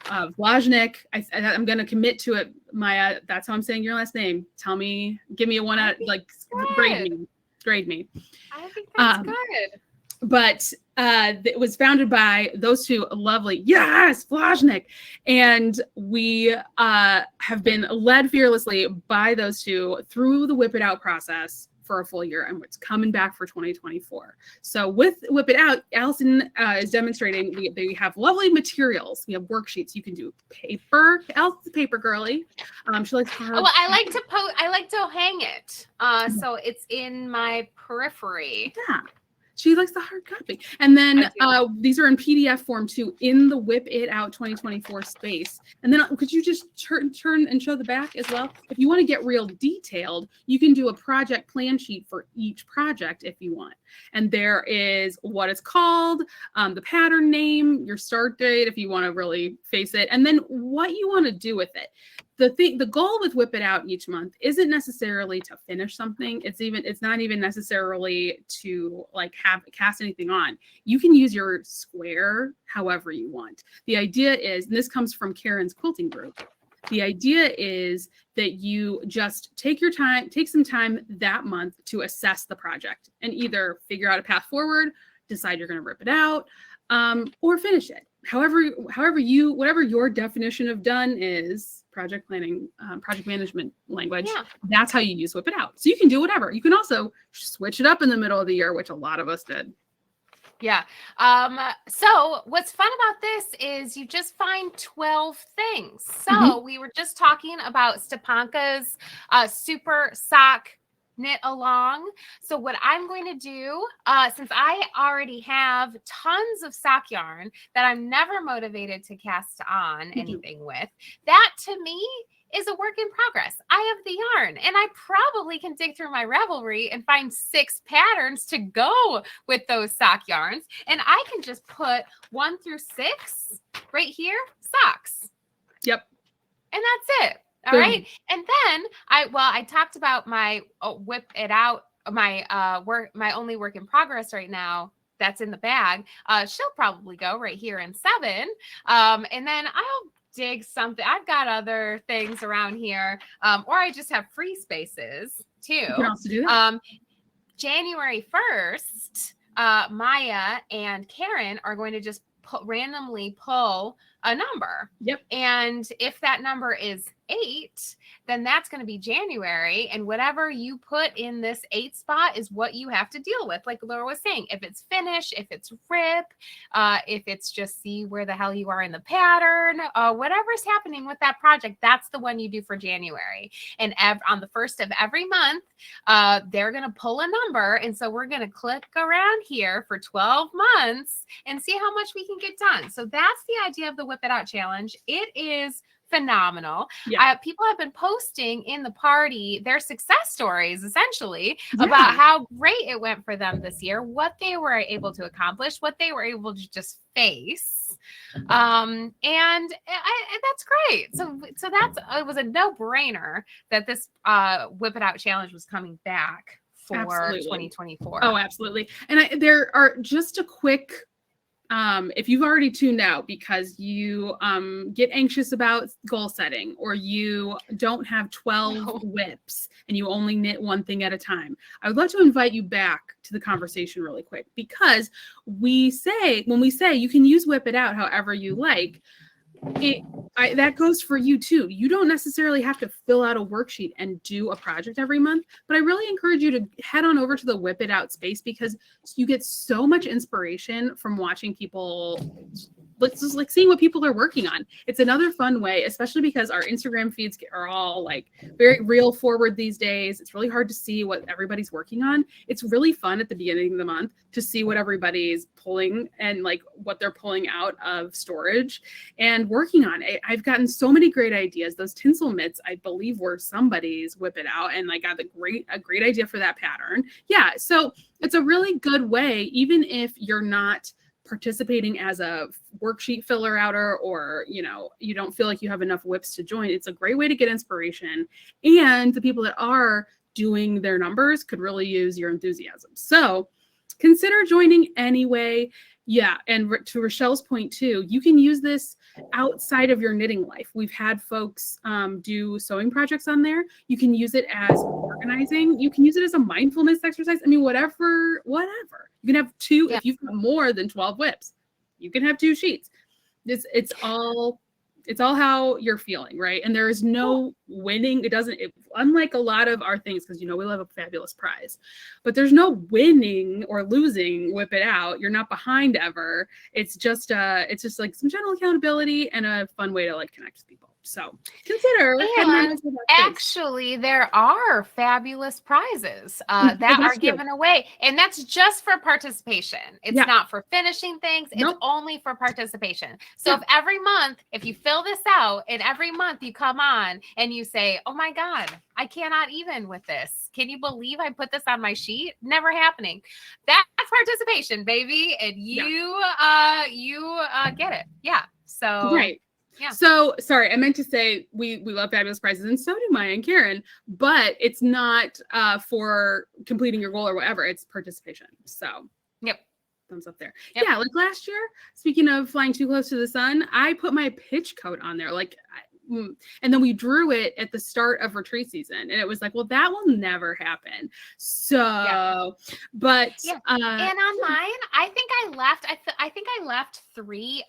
Vlajnik. I'm going to commit to it, Maya. That's how I'm saying your last name. Tell me, give me a 1 out, like grade me. I think that's good. But it was founded by those two lovely, Vlajnik. And we have been led fearlessly by those two through the WIP It Out process for a full year, and it's coming back for 2024. So with WIP It Out, Allyson is demonstrating we have lovely materials. We have worksheets. You can do paper. Allison's a paper girly. She likes hard. Well, I like to hang it. So it's in my periphery. Yeah. She likes the hard copy. And then these are in PDF form too, in the WIP It Out 2024 space. And then could you just turn and show the back as well? If you want to get real detailed, you can do a project plan sheet for each project if you want. And there is what it's called, the pattern name, your start date if you want to really face it, and then what you want to do with it. The goal with WIP It Out each month isn't necessarily to finish something. It's not even necessarily to like cast anything on. You can use your square however you want. The idea is, and this comes from Karen's quilting group, the idea is that you just take some time that month to assess the project and either figure out a path forward, decide you're going to rip it out, or finish it. Whatever your definition of done is, project planning, project management language, that's how you use WIP It Out. So you can do whatever. You can also switch it up in the middle of the year, which a lot of us did. Yeah. So what's fun about this is you just find 12 things. So we were just talking about Stepanka's super sock knit along. So what I'm going to do, since I already have tons of sock yarn that I'm never motivated to cast on anything with, that to me is a work in progress. I have the yarn and I probably can dig through my Ravelry and find 6 patterns to go with those sock yarns. And I can just put 1 through 6 right here, socks. Yep. And that's it. All right. And then I talked about my WIP It Out, my only work in progress right now. That's in the bag. She'll probably go right here in 7. And then I'll dig something. I've got other things around here. Or I just have free spaces too. You can also do that. January 1st, Maya and Karen are going to just randomly pull a number. Yep. And if that number is 8, then that's going to be January. And whatever you put in this 8 spot is what you have to deal with. Like Laura was saying, if it's finish, if it's rip, if it's just see where the hell you are in the pattern, whatever's happening with that project, that's the one you do for January. And on the 1st of every month, they're going to pull a number. And so we're going to click around here for 12 months and see how much we can get done. So that's the idea of the WIP It Out challenge. It is phenomenal. Yeah. People have been posting in the party their success stories, essentially, about how great it went for them this year, what they were able to accomplish, what they were able to just face. And that's great. So it was a no-brainer that this WIP It Out challenge was coming back for 2024. Oh, absolutely. And there are just a quick if you've already tuned out because you get anxious about goal setting, or you don't have 12 WIPs and you only knit one thing at a time, I would love to invite you back to the conversation really quick, because when we say you can use WIP It Out however you like, that goes for you too. You don't necessarily have to fill out a worksheet and do a project every month, but I really encourage you to head on over to the WIP It Out space, because you get so much inspiration from watching people, like seeing what people are working on. It's another fun way, especially because our Instagram feeds are all like very reel forward these days. It's really hard to see what everybody's working on. It's really fun at the beginning of the month to see what everybody's pulling and like what they're pulling out of storage and working on. I've gotten so many great ideas. Those tinsel mitts, I believe, were somebody's WIP It Out, and I got a great idea for that pattern. Yeah, so it's a really good way, even if you're not participating as a worksheet filler outer, or you don't feel like you have enough WIPs to join. It's a great way to get inspiration, and the people that are doing their numbers could really use your enthusiasm. So consider joining anyway. Yeah, and to Rochelle's point too, you can use this outside of your knitting life. We've had folks do sewing projects on there. You can use it as organizing. You can use it as a mindfulness exercise. I mean, whatever. You can have 2. If you've got more than 12 WIPs, you can have 2 sheets. It's all how you're feeling, right? And there is no winning. Unlike a lot of our things, because we love a fabulous prize, but there's no winning or losing WIP It Out. You're not behind ever. It's just like some general accountability and a fun way to like connect with people. So consider And actually, there are fabulous prizes that are given away. And that's just for participation. It's not for finishing things. It's only for participation. So if every month, if you fill this out and every month you come on and you say, oh my God, I cannot even with this. Can you believe I put this on my sheet? Never happening. That's participation, baby. And you get it. Yeah. So right. Yeah. So sorry, I meant to say we love fabulous prizes, and so do Maya and Karen, but it's not for completing your goal or whatever. It's participation. So thumbs up there. Yeah, like last year, speaking of flying too close to the sun, I put my pitch coat on there. And then we drew it at the start of retreat season, and it was like, well, that will never happen. So, but and on mine, I think I left three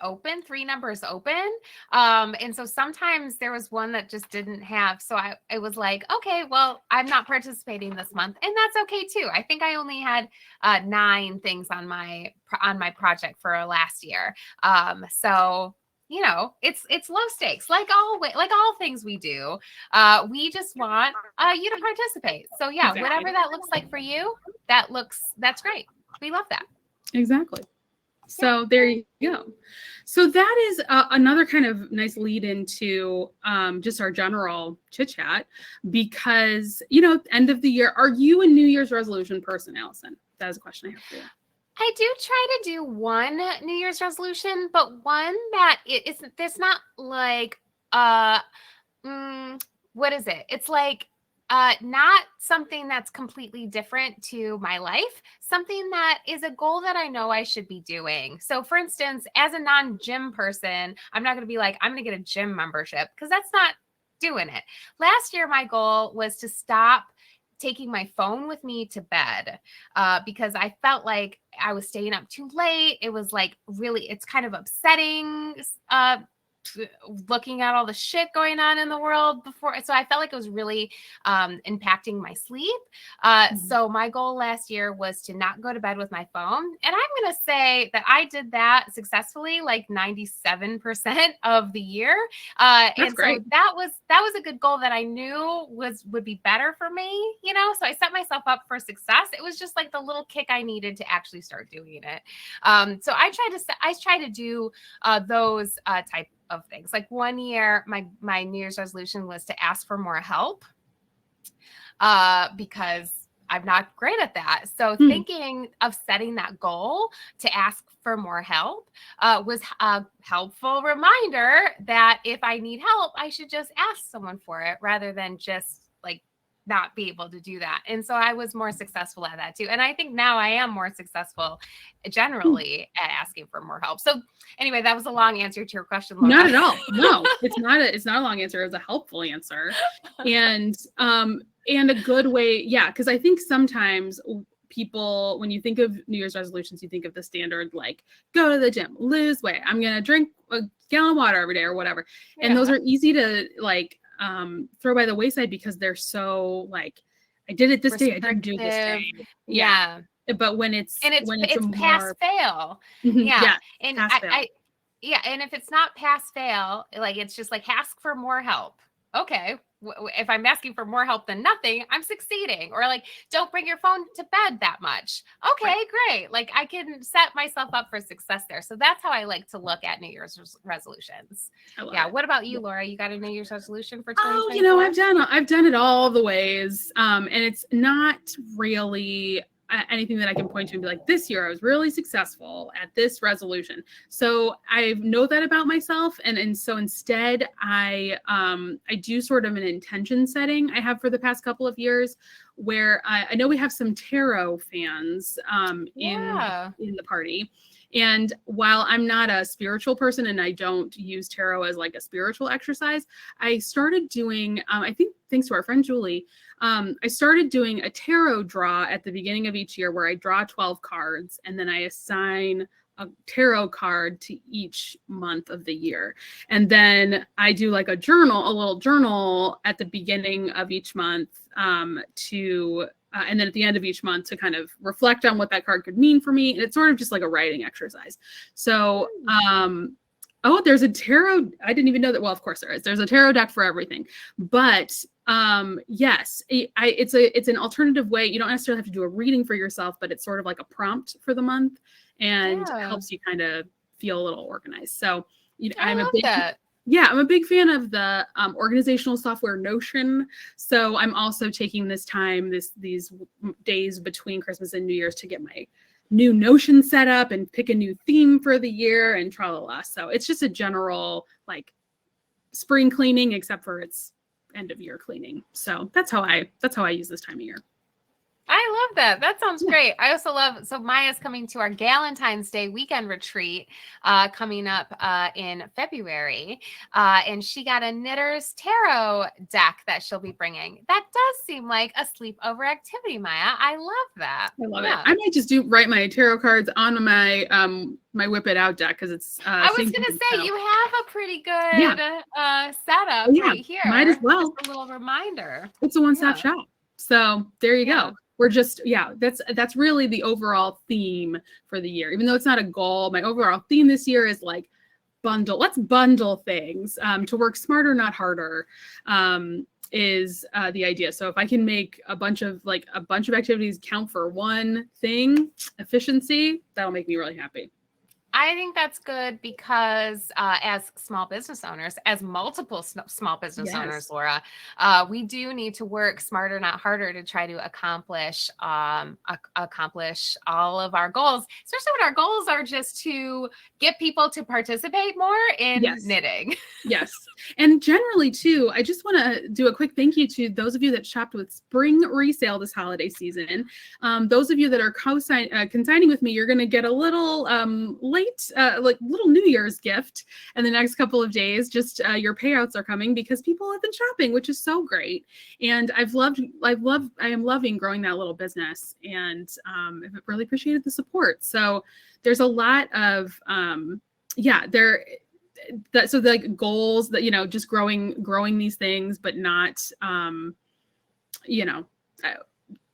numbers open. And so sometimes there was one that just didn't have. So I was like, okay, well, I'm not participating this month, and that's okay too. I think I only had 9 things on my project for last year. So it's low stakes, like all things we do. We just want you to participate. So whatever that looks like for you, that's great. We love that. Exactly. So there you go. So that is another kind of nice lead into just our general chit chat, because end of the year. Are you a New Year's resolution person, Allyson? That is a question I have for you. I do try to do one New Year's resolution, but one that there's not like, what is it? It's like, not something that's completely different to my life, something that is a goal that I know I should be doing. So for instance, as a non-gym person, I'm not going to be like, I'm going to get a gym membership, because that's not doing it. Last year, my goal was to stop taking my phone with me to bed, because I felt like I was staying up too late. It was like it's kind of upsetting, looking at all the shit going on in the world before. So I felt like it was really impacting my sleep. So my goal last year was to not go to bed with my phone. And I'm going to say that I did that successfully, like 97% of the year. And great. So that was a good goal that I knew would be better for me, so I set myself up for success. It was just like the little kick I needed to actually start doing it. So I try to do those type of things. Like one year, my New Year's resolution was to ask for more help, because I'm not great at that. So thinking of setting that goal to ask for more help was a helpful reminder that if I need help, I should just ask someone for it rather than just like not be able to do that. And so I was more successful at that too. And I think now I am more successful generally at asking for more help. So anyway, that was a long answer to your question, Laura. Not at all. No, it's not a long answer. It's a helpful answer. And a good way. Yeah. Cause I think sometimes people, when you think of New Year's resolutions, you think of the standard, like go to the gym, lose weight. I'm going to drink a gallon of water every day or whatever. And those are easy to throw by the wayside because they're so like, I did it this day, I didn't do this day. Yeah. But when it's pass fail. Yeah. And and if it's not pass fail, like it's just like ask for more help. Okay. If I'm asking for more help than nothing, I'm succeeding. Or like, don't bring your phone to bed that much. Okay, great. Like I can set myself up for success there. So that's how I like to look at New Year's resolutions. Yeah. What about you, Laura? You got a New Year's resolution for 2024? Oh, I've done it all the ways. And it's not really anything that I can point to and be like, this year I was really successful at this resolution. So I know that about myself. And so instead I do sort of an intention setting I have for the past couple of years where I know we have some tarot fans in the party. And while I'm not a spiritual person and I don't use tarot as like a spiritual exercise, I started doing, I think thanks to our friend Julie, I started doing a tarot draw at the beginning of each year where I draw 12 cards and then I assign a tarot card to each month of the year. And then I do like a little journal at the beginning of each month and then at the end of each month to kind of reflect on what that card could mean for me. And it's sort of just like a writing exercise. So Oh, there's a tarot. I didn't even know that. Well, of course there is. There's a tarot deck for everything. But yes, it's an alternative way. You don't necessarily have to do a reading for yourself, but it's sort of like a prompt for the month and helps you kind of feel a little organized. So I love that. Yeah, I'm a big fan of the organizational software Notion. So I'm also taking this time, these days between Christmas and New Year's to get my new Notion set up and pick a new theme for the year and tra-la-la. So it's just a general like spring cleaning, except for it's end of year cleaning. So that's how I use this time of year. I love that. That sounds great. I also love, so Maya's coming to our Galentine's Day weekend retreat coming up in February. And she got a Knitter's Tarot deck that she'll be bringing. That does seem like a sleepover activity, Maya. I love that. I love it. I might just write my tarot cards on my my WIP It Out deck because it's I was going to say, you have a pretty good setup right here. Might as well. Just a little reminder. It's a one-stop shop. So there you go. We're just, that's really the overall theme for the year. Even though it's not a goal, my overall theme this year is like let's bundle things to work smarter, not harder, is the idea. So if I can make a bunch of activities count for one thing, efficiency, that'll make me really happy. I think that's good because as small business owners, as multiple small business owners, Laura, we do need to work smarter, not harder, to try to accomplish all of our goals, especially when our goals are just to get people to participate more in knitting. Yes. And generally too, I just want to do a quick thank you to those of you that shopped with spring resale this holiday season. Those of you that are consigning with me, you're going to get a little little New Year's gift in the next couple of days. Just your payouts are coming because people have been shopping, which is so great. And I am loving growing that little business, and I've really appreciated the support. So there's a lot of so like goals that just growing these things, but not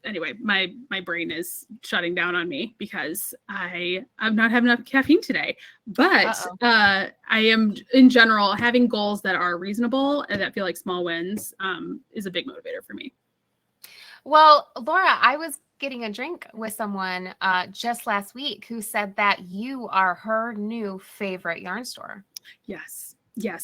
anyway, my brain is shutting down on me because I'm not having enough caffeine today. But I am, in general, having goals that are reasonable and that feel like small wins is a big motivator for me. Well, Laura, I was getting a drink with someone just last week who said that you are her new favorite yarn store. Yes.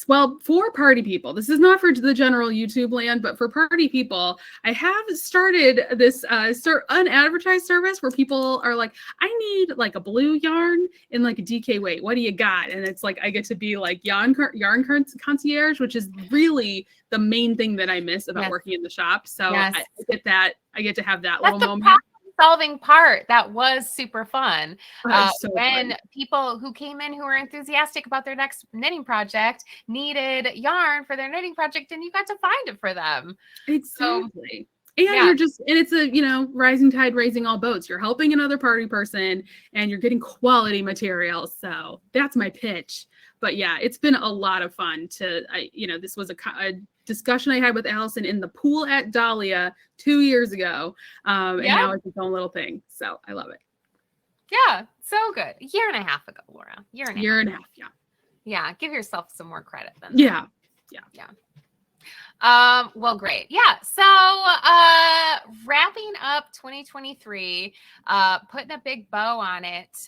Well, for party people, this is not for the general YouTube land, but for party people, I have started this unadvertised service where people are like, I need like a blue yarn in like a DK weight. What do you got? And it's like, I get to be like yarn concierge, which is really the main thing that I miss about working in the shop. So I get that. I get to have that little moment. Solving part that was super fun. When fun. People who came in who were enthusiastic about their next knitting project needed yarn for their knitting project, and you got to find it for them. Exactly. And it's a rising tide raising all boats. You're helping another party person and you're getting quality materials. So that's my pitch. But yeah, it's been a lot of fun this was a discussion I had with Allyson in the pool at Dahlia 2 years ago. And now it's its own little thing. So I love it. Yeah, so good. A year and a half ago, Laura. Year and a half. Yeah. Yeah, give yourself some more credit then. Yeah. Well, great. Yeah. So wrapping up 2023, putting a big bow on it,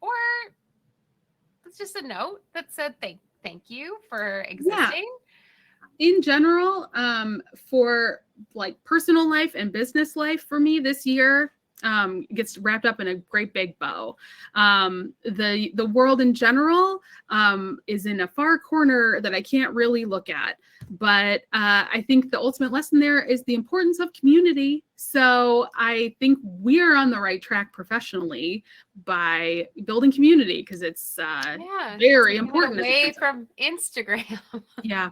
or it's just a note that said thank you for existing. In general, for like personal life and business life for me this year, gets wrapped up in a great big bow. The world in general is in a far corner that I can't really look at. But I think the ultimate lesson there is the importance of community. So I think we are on the right track professionally by building community because it's very important. Away from Instagram. Yeah.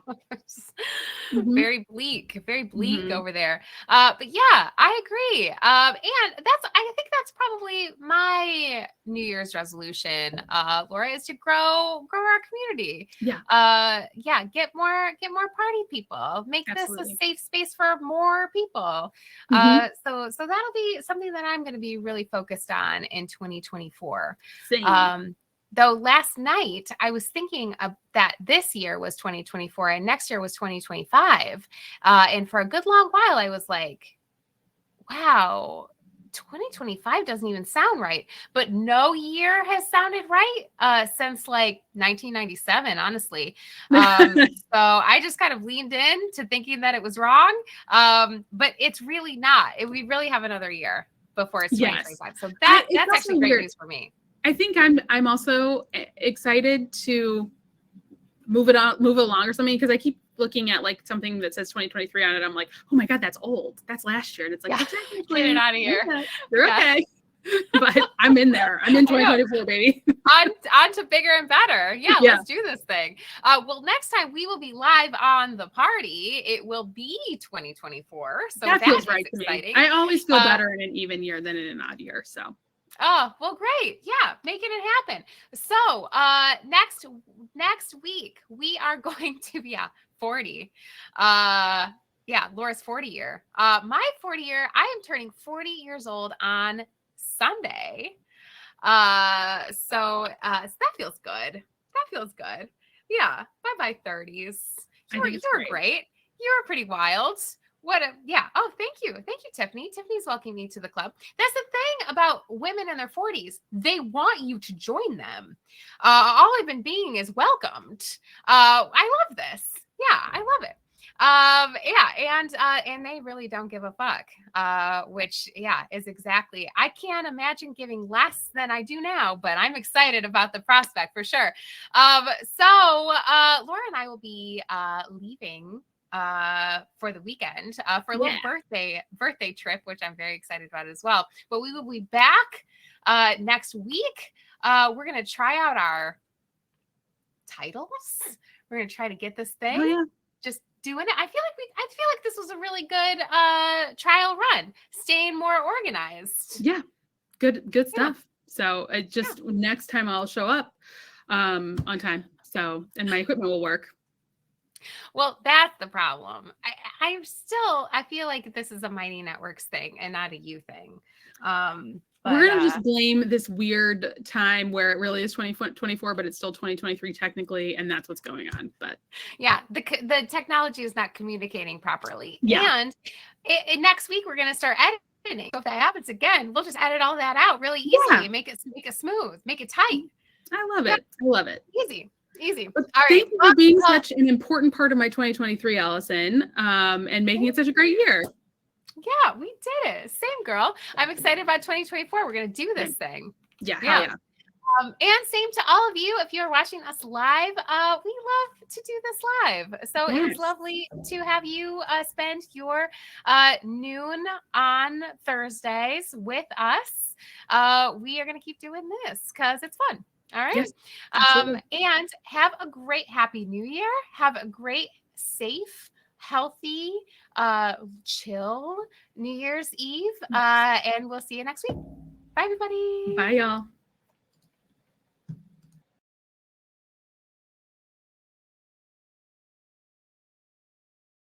Very bleak over there. But yeah, I agree. And I think that's probably my New Year's resolution, Laura, is to grow our community. Get more party people. Make this a safe space for more people. So that'll be something that I'm going to be really focused on in 2024. Same. Though last night I was thinking of that this year was 2024 and next year was 2025. And for a good long while, I was like, wow, 2025 doesn't even sound right. But no year has sounded right since like 1997, honestly. So I just kind of leaned in to thinking that it was wrong. But it's really not. We really have another year before it's 2025. So that's actually great news for me. I think I'm also excited to move along or something, because I keep looking at like something that says 2023 on it. I'm like, oh my God, that's old. That's last year. And it's like, get it out of here. You're okay. But I'm in there. I'm in 2024, baby. on to bigger and better. Yeah, let's do this thing. Well, next time we will be live on the party. It will be 2024. So that feels right to exciting. Me. I always feel better in an even year than in an odd year. So. Oh, well, great. Yeah, making it happen. So next week, we are going to be 40. Laura's 40 year. My 40 year, I am turning 40 years old on Sunday. So that feels good. That feels good. Yeah. Bye-bye 30s. You were great. You were pretty wild. Oh, thank you. Thank you, Tiffany. Tiffany's welcoming me to the club. That's the thing about women in their 40s. They want you to join them. All I've been being is welcomed. I love this. Yeah, I love it. And they really don't give a fuck, which is exactly, I can't imagine giving less than I do now, but I'm excited about the prospect for sure. So Laura and I will be leaving for the weekend for a little birthday trip, which I'm very excited about as well. But we will be back next week. We're gonna try out our titles. We're gonna try to get this thing just doing it. I feel like this was a really good trial run, staying more organized. Yeah, good stuff. So next time I'll show up on time, so and my equipment will work. Well, that's the problem. I feel like this is a Mighty Networks thing and not a you thing. We're going to just blame this weird time where it really is 2024, but it's still 2023 technically, and that's what's going on. But yeah, the technology is not communicating properly. Yeah. And next week we're going to start editing. So if that happens again, we'll just edit all that out really easily and make it smooth, make it tight. I love it. I love it. Easy. All right. Thank you for being such an important part of my 2023, Allyson, and making it such a great year. Yeah, we did it. Same, girl. I'm excited about 2024. We're going to do this thing. Yeah. And same to all of you. If you're watching us live, we love to do this live. So it's lovely to have you spend your noon on Thursdays with us. We are going to keep doing this because it's fun. All right. Yes, and have a great happy new year. Have a great, safe, healthy, chill New Year's Eve. And we'll see you next week. Bye, everybody. Bye, y'all.